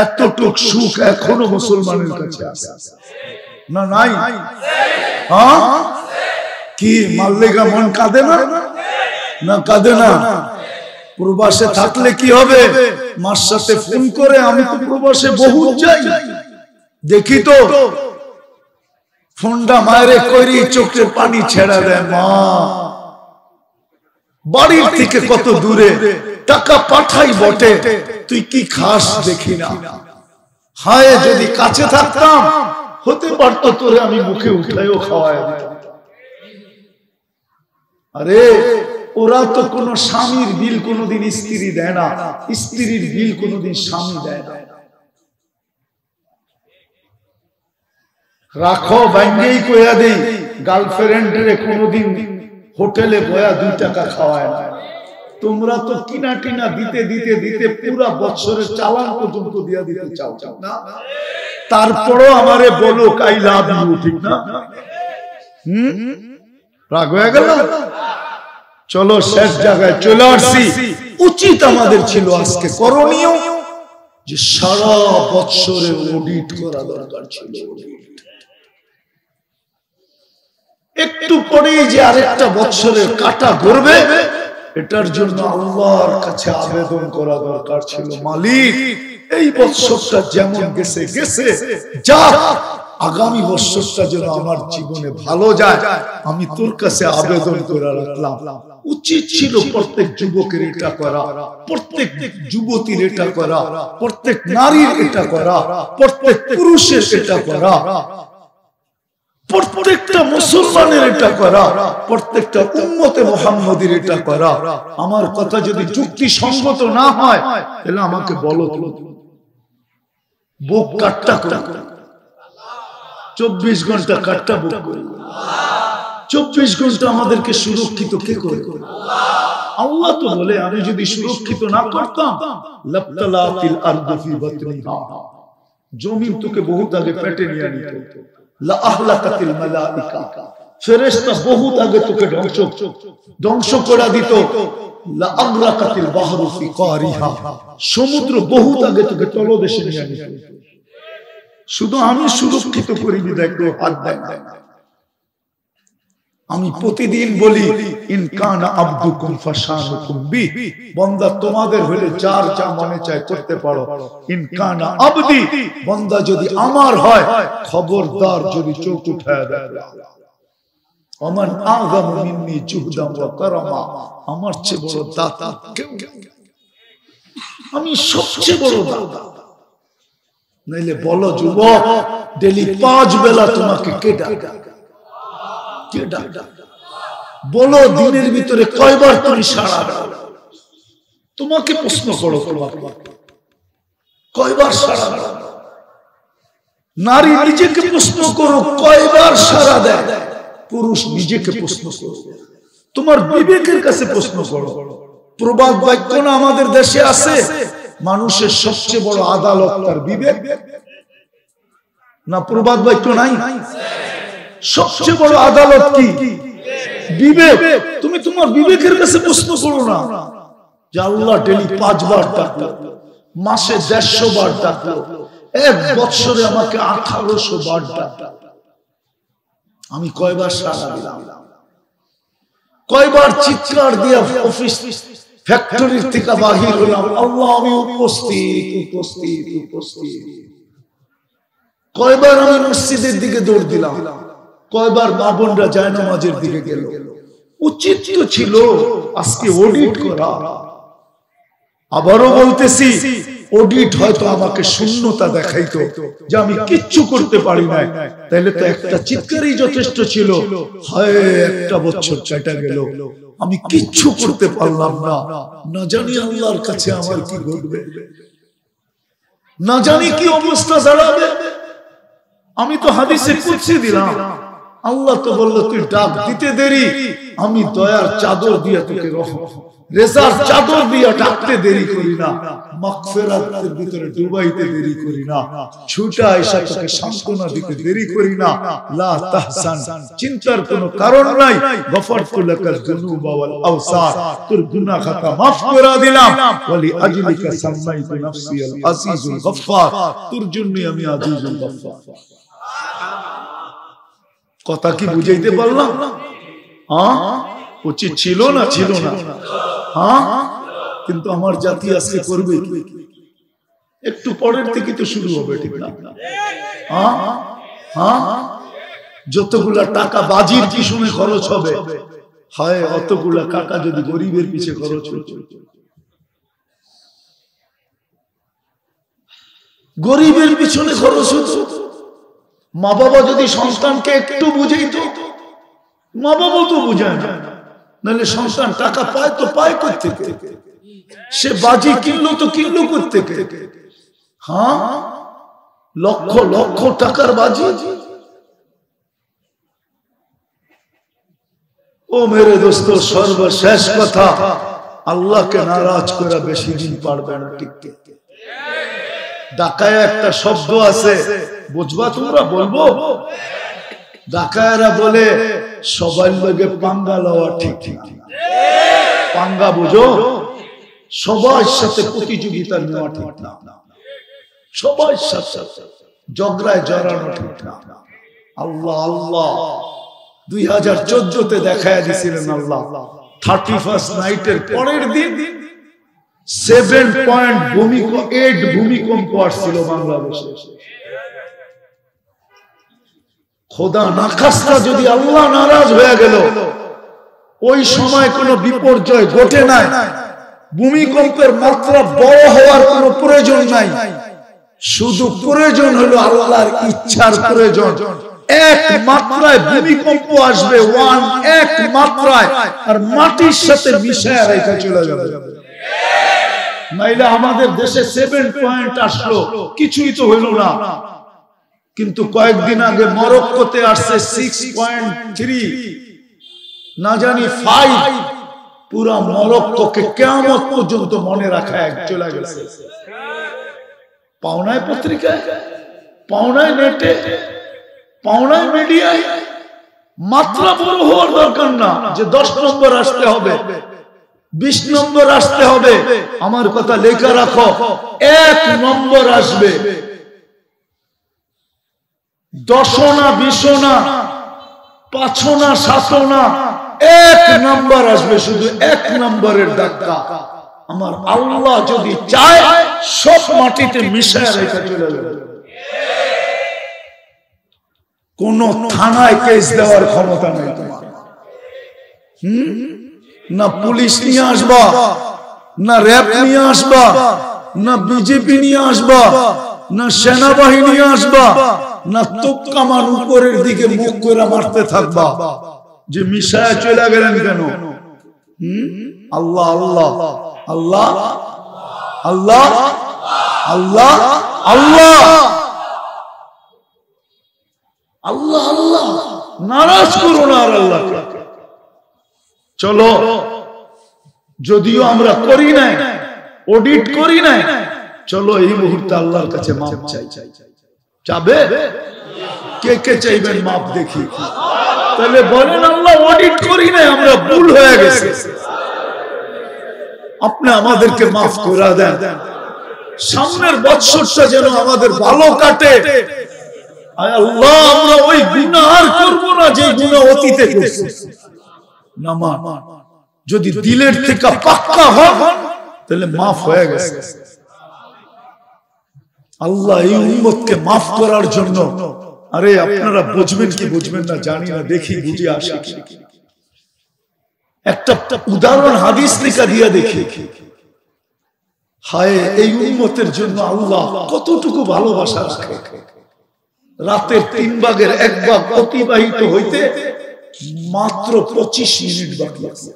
এতটুক সুখ এখনো মুসলমানের কাছে আছে না? নাই? হ্যাঁ, কি মাল্লেগা মন কাঁদে না? না কাঁদে না? প্রবাসে থাকলে কি হবে? মার সাথে ফোন করে, আমি তো প্রবাসে বহু যাই, দেখি তো ফোনটা মায়েরে করি, চোখের পানি ছেড়া দেয়, মা বাড়ির থেকে কত দূরে, টাকা পাঠাই বটে, তুই কি খাস দেখি না। হায় যদি কাছে থাকতাম, হতে পারতো তোরে আমি মুখে উঠাইও খাওয়ায় দিতাম। আরে ওরা তো কোনো স্বামীর বিল কোনোদিন স্ত্রী দেয় না, স্ত্রীর বিল কোনোদিন স্বামী দেয় না। রাখো ব্যাঙ্গেই কইয়া দেই, গার্লফ্রেন্ডের কোনোদিন হোটেলে বয়া 2 টাকা খাওয়ায় না। তোমরা তো কিনা টিনা দিতে দিতে দিতে পুরা বছরের চালান পর্যন্ত দিয়া দিতে চাও না? তারপরও আমারে বলো আই লাভ ইউ, ঠিক না? রাগ হয়ে গেল? চলো শেষ জায়গায় চলে আসছি। উচিত আমাদের ছিল আজকে করণীয় যে সারা বছরে অডিট করা দরকার ছিল। একটু পরেই যে আরেকটা বছরের কাটা ঘুরবে, এটার জন্য আল্লাহর কাছে আবেদন করা দরকার ছিল, মালিক এই বছরটা যেমন গেছে গেছে, যা আগামী বছরটা যেন আমার জীবনে ভালো যায়, আমি তোর কাছে আবেদন করে রাখলাম। উচিত ছিল প্রত্যেক যুবকের এটা করা, প্রত্যেক যুবতীর এটা করা, প্রত্যেক নারীর এটা করা, প্রত্যেক পুরুষের এটা করা, প্রত্যেকটা মুসলমানের এটা করা, প্রত্যেকটা উম্মতে মুহাম্মাদের এটা করা। আমার কথা যদি যুক্তিসঙ্গত না হয় তাহলে আমাকে বলো, বুক কাটটা করে 24 ঘন্টা কাটটা বুক করে 24 ঘন্টা আমাদেরকে সুরক্ষিত কে করে? আল্লাহ তো বলে আমি যদি সুরক্ষিত না করতাম লাবতালাতিল আরদু ফি বাতনিহা, জমিন তোকে বহুত আগে পেটে নিয়ে নিত, লা আহলাকাতিল মালাইকা, ফেরেশতা বহুত আগে তোকে ধ্বংস করে দিত, লা আগরাকাতিল বাহরু ফি কারিহা, সমুদ্র বহুত আগে তোকে তলদেশে নিয়ে নিত। শুধু আমি সুরক্ষিত করি বিদায় কেউ হাত দেয় না। আমি প্রতিদিন বলি ইন কানা আবদুকুম ফাশানুকুম বি, বান্দা তোমাদের হলে যার যা মনে চায় করতে পারো। ইন কানা আবদি, বান্দা যদি আমার হয় খবরদার যদি চোখ উঠায় দেয়। ওমান আযমু মিন্নি জুহদান ওয়া কারামা, আমার চেয়ে বড় দাতা কেউ নেই, আমি সবচেয়ে বড় দাতা। নাইলে বলো যুবক, ডেলি 5 বেলা তোমাকে কে ডাকে? কে ডাকে? বলো দিনের ভিতরে কয়বার তুমি সাড়া দাও? তোমাকে প্রশ্ন করো, তোমাকে কয়বার সাড়া দাও? নারী নিজেকে প্রশ্ন করো কয়বার সাড়া দেয়? পুরুষ নিজেকে প্রশ্ন করো, তোমার বিবেকের কাছে প্রশ্ন করো। প্রবাদ বাক্য না আমাদের দেশে আছে, মানুষের সবচেয়ে বড় আদালত তার বিবেক না? প্রবাদ বাক্য নাই? সবচেয়ে বড় আদালত কি? বিবেক। তুমি তোমার বিবেকের কাছে প্রশ্ন করো না যে আল্লাহ ডেলি 5 বার ডাকলো, মাসে 150 বার ডাকলো, এক বছরে আমাকে 1800 বার ডাকলো, আমি কয়বার সাড়া দিলাম? কয়বার চিৎকার দিয়ে অফিস ফ্যাক্টরির থেকে বাহির হলাম, আল্লাহ আমি উপস্থিত উপস্থিত উপস্থিত? কয়বার আমি মসজিদের দিকে দৌড় দিলাম? কয়বার মা বোনরা জায়নামাজের দিকে গেল? উচিত ছিল আজকে অডিট করা। আবারও বলতেছি, অডিট হয়তো আমাকে শূন্যতা দেখাইতো যে আমি কিচ্ছু করতে পারি না, তাইলে তো একটা চিৎকারই যথেষ্ট ছিল। হায় একটা বছর কেটে গেল, আমি কিচ্ছু করতে পারলাম না, না জানি আল্লাহর কাছে আমার কি ঘটবে, না জানি কি অবস্থা দাঁড়াবে। আমি তো হাদিসে কুদসি দিলাম, আল্লাহ তো বললো তুই ডাক দিতে দেরি, আমি দয়ার চাদর দিয়ে তোকে রেজার চাদর দিয়ে ডাকতে দেরি করি না, মাগফিরাতের ভিতরে ডুবাইতে দেরি করি না, ছুটা এসে তোকে সান্ত্বনা দিতে দেরি করি না। লা তাহসান, চিন্তার কোনো কারণ নাই। গফরতু লাকাল যুনুবা ওয়াল আওসার, তোর গুনাহ খাতা মাফ করে দিলাম। ওয়ালি আজলিকা সামাইতু নাফসি আল আজিজুল গফফার, তোর জন্যই আমি আজিজুল গফফার। কথা কি বুঝাইতে পারলাম? হ্যাঁ, উচিত ছিল না? ছিল না? হ্যাঁ, কিন্তু আমার জাতি আজকে করবে কি? একটু পরের থেকে তো শুরু হবে, ঠিক না? হ্যাঁ হ্যাঁ, যতগুলা টাকা বাজির পিছনে খরচ হবে, হয় অতগুলা টাকা যদি গরিবের পিছে খরচ হতো। গরিবের পিছনে খরচ হতো। মা বাবা যদি সন্তানকে একটু বুঝাইতো, মা বাবা তো বুঝায় না, নাহলে সন্তান টাকা পায় তো পায় কোত্থেকে? সে বাজি কিনলো তো কিনলো কোত্থেকে? হ্যাঁ, লক্ষ লক্ষ টাকার বাজি। ও মেরে দোস্ত, সর্বশেষ কথা, আল্লাহকে নারাজ করা বেশি দিন পারবে না টিকতে। ঢাকায় একটা শব্দ আছে, বুঝবা তোমরা? বলবো? ঢাকায়রা বলে সবার লগে পাঙ্গা লওয়া ঠিক ঠিক। পাঙ্গা বুঝো? সবার সাথে প্রতিযোগিতা নেওয়া ঠিক না, সবার সাথে ঝগড়ায় জড়ানো ঠিক না। আল্লাহ আল্লাহ 2014-তে দেখায় দিয়েছিলেন আল্লাহ 31st নাইটের পরের দিন 7.8 ভূমিকম্প আসছিল বাংলাদেশে। খোদা না খাস্তা যদি আল্লাহ নারাজ হয়ে গেল, ওই সময় কোনো বিপর্যয় ঘটে নাই, ভূমিকম্পের মাত্রা বড় হওয়ার কোনো প্রয়োজন নাই, শুধু প্রয়োজন হলো আল্লাহর ইচ্ছার প্রয়োজন। এক মাত্রায় ভূমিকম্প আসবে, এক মাত্রায়, আর মাটির সাথে মিশায় রেখে চলে যাবে। নাইলে আমাদের দেশে 7 পয়েন্ট আসলো, কিছুই তো হইল না। কিন্তু কয়েকদিন আগে মরক্কোতে আসছে 6.3, না জানি 5। পুরা মরক্কোকে কিয়ামত পর্যন্ত মনে রাখা এক চলে গেছে। পাওনায় পত্রিকায়, পাওনায় নেটে, পাওনায় মিডিয়ায়। মাত্রা বড় হওয়ার দরকার না যে 10 নম্বর আসতে হবে, 20 নম্বর আসতে হবে। আমার কথা লেখা রাখো, 1 নম্বর আসবে। 10 না 20 না 5 না 7 না, 1 নম্বর আসবে, শুধু 1 নম্বরের ধাক্কা। আমার আল্লাহ যদি চায় সব মাটিতে মিশায় রেখে চলে যাবে। কোন থানায় কেস দেওয়ার ক্ষমতা নেই তোমার। না পুলিশ নিয়ে আসবা, না র্যাব নিয়ে আসবা, না বিজেপি নিয়ে আসবা, না সেনাবাহিনী আসবা, না তোপ কামান উপরের দিকে মুখ করে মারতে থাকবা যে মিশায় চলে গেলেন কেন? আল্লাহ আল্লাহ আল্লাহ আল্লাহ আল্লাহ আল্লাহ আল্লাহ আল্লাহ, নারাজ করো না আর আল্লাহকে। চলো, যদিও আমরা করি নাই, অডিট করি নাই, চলো এই মুহূর্তে আল্লাহর কাছে মাপ চাই। চাবে? কে কে চাইবেন মাপ দেখি? তাহলে বলেন আল্লাহ অডিট করি নাই, আমরা ভুল হয়ে গেছে, আপনি আমাদেরকে মাফ করে দেন। সামনের বছরটা যেন আমাদের ভালো কাটে। আল্লাহ আমরা ওই গুনাহ আর করব না যে গুনাহ অতীতে করেছি। নামাজ যদি দিলের থেকে পাক্কা হয় তাহলে মাফ হয়ে গেছে। আল্লাহ এই উম্মতকে মাফ করার জন্য, আরে আপনারা বুঝবেন কি বুঝবেন না জানি না, দেখি বুঝে আসে। একটা উদাহরণ হাদিস থেকে দিয়া দেখি। হায়, এই উম্মতের জন্য আল্লাহ কতটুকু ভালোবাসা রাখে। রাতের 3 ভাগের 1 ভাগ অতিবাহিত হইতে মাত্র 25 মিনিট বাকি আছে।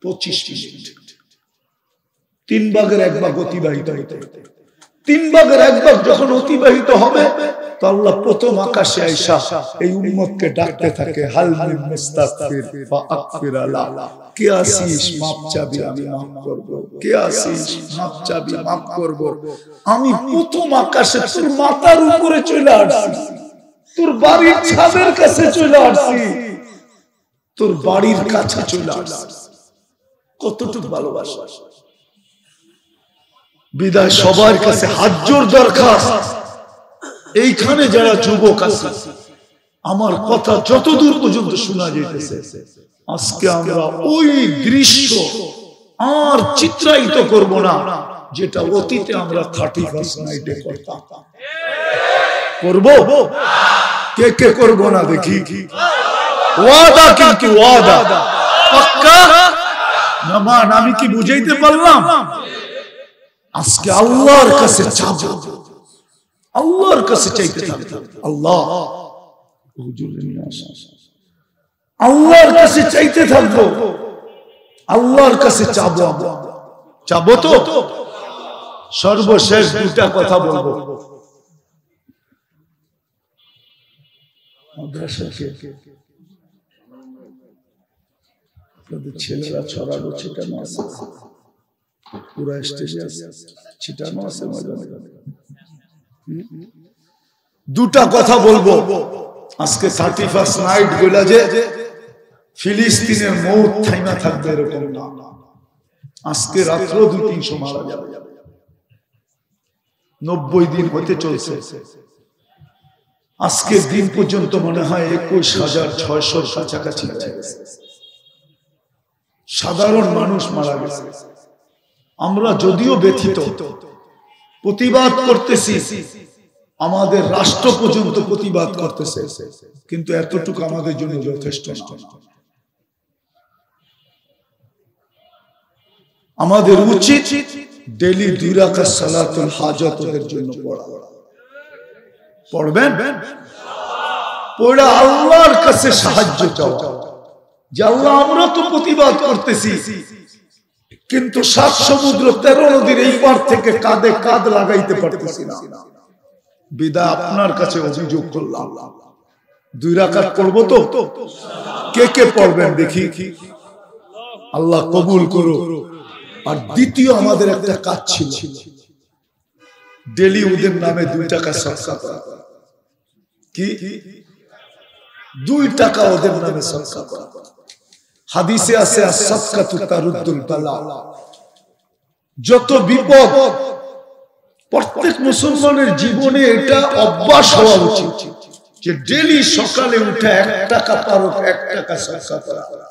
25 মিনিট, 3 ভাগের 1 ভাগ অতিবাহিত হইতে। 3 ভাগের 1 ভাগ যখন অতিবাহিত হবে তো আল্লাহ প্রথম আকাশে আইসা এই উম্মতকে ডাকতে থাকে, হাল মিন মুস্তাগফির ফাগফির আলা, কে আসিস মাপ চাবি আমি মাফ করব, কে আসিস মাপ চাবি মাফ করব। আমি প্রথম আকাশে তোর মাথার উপরে চলে আসছি, তোর বাড়ির ছাদের কাছে চলে আসছি, তোর বাড়ির কাছে চলে আসছি। কতটুকু ভালোবাসা! বিদায় সবার কাছে হাত জোর দরখাস্ত। এইখানে যারা যুবক আছে, আমার কথা যতদূর পর্যন্ত শোনা যাইতেছে, আজকে আমরা ওই দৃশ্য আর চিত্রায়িত করব না যেটা অতীতে আমরা 31st নাইটে করতাম। করব? কে কে করব না দেখি? ওয়াদা, কিন্তু ওয়াদা পাক্কা। নামান আমি কি বুঝাইতে পারলাম? আজকে আল্লাহর কাছে চাবো, আল্লাহর কাছে চাইতে থাকবো। আল্লাহ আল্লাহর কাছে চাইতে থাকবো, আল্লাহর কাছে চাবো। চাবো তো? সর্বশেষ 2টা কথা বলবো। ছেলেরা ছড়ানো ছিটানো আছে, পুরা স্টেজে ছিটানো আছে। 2টা কথা বলবো আজকে। 31st নাইট বলা যে ফিলিস্তিনের মৌত থাইমা থাকবে এরকম না। আজকে রাত্রেও 200-300 মারা যাবে। 90 দিন হতে চলছে, আজকের দিন পর্যন্ত মনে হয় 21,600 কাছাকাছি হয়ে গেছে। সাধারণ মানুষ মারা গেছে। আমরা যদিও ব্যথিত, প্রতিবাদ করতেছি, আমাদের রাষ্ট্র পর্যন্ত প্রতিবাদ করতেছে, কিন্তু এতটুকু আমাদের জন্য যথেষ্ট না। আমাদের উচিত ডেইলি 2 রাকাত সালাতুল হাজাত ওদের জন্য পড়া। পড়বেন? পড়া আল্লাহর কাছে সাহায্য চাওয়া যে আল্লাহ আমরা তো প্রতিবাদ করতেছি, কিন্তু 7 সমুদ্র 13 নদীর এই পার থেকে কাঁধে কাঁধ লাগাইতে পারতেছি না। বিদায় আপনার কাছে অভিযোগ করলাম, 2 রাকাত পড়বো তো? কে কে পড়বেন দেখি? আল্লাহ কবুল করো। আর দ্বিতীয় আমাদের একটা কাজ ছিল, ডেলি ওদের নামে 2 টাকা সদকা করা। কি 2 টাকা ওদের নামে সদকা করা? হাদিসে আছে as-সাদকাতু তারুদ্দুল বালা। যত বিপদ প্রত্যেক মুসলমানের জীবনে এটা অভ্যাস হওয়া উচিত যে ডেলি সকালে উঠে 1 টাকা পারো 1 টাকা সদকা করা।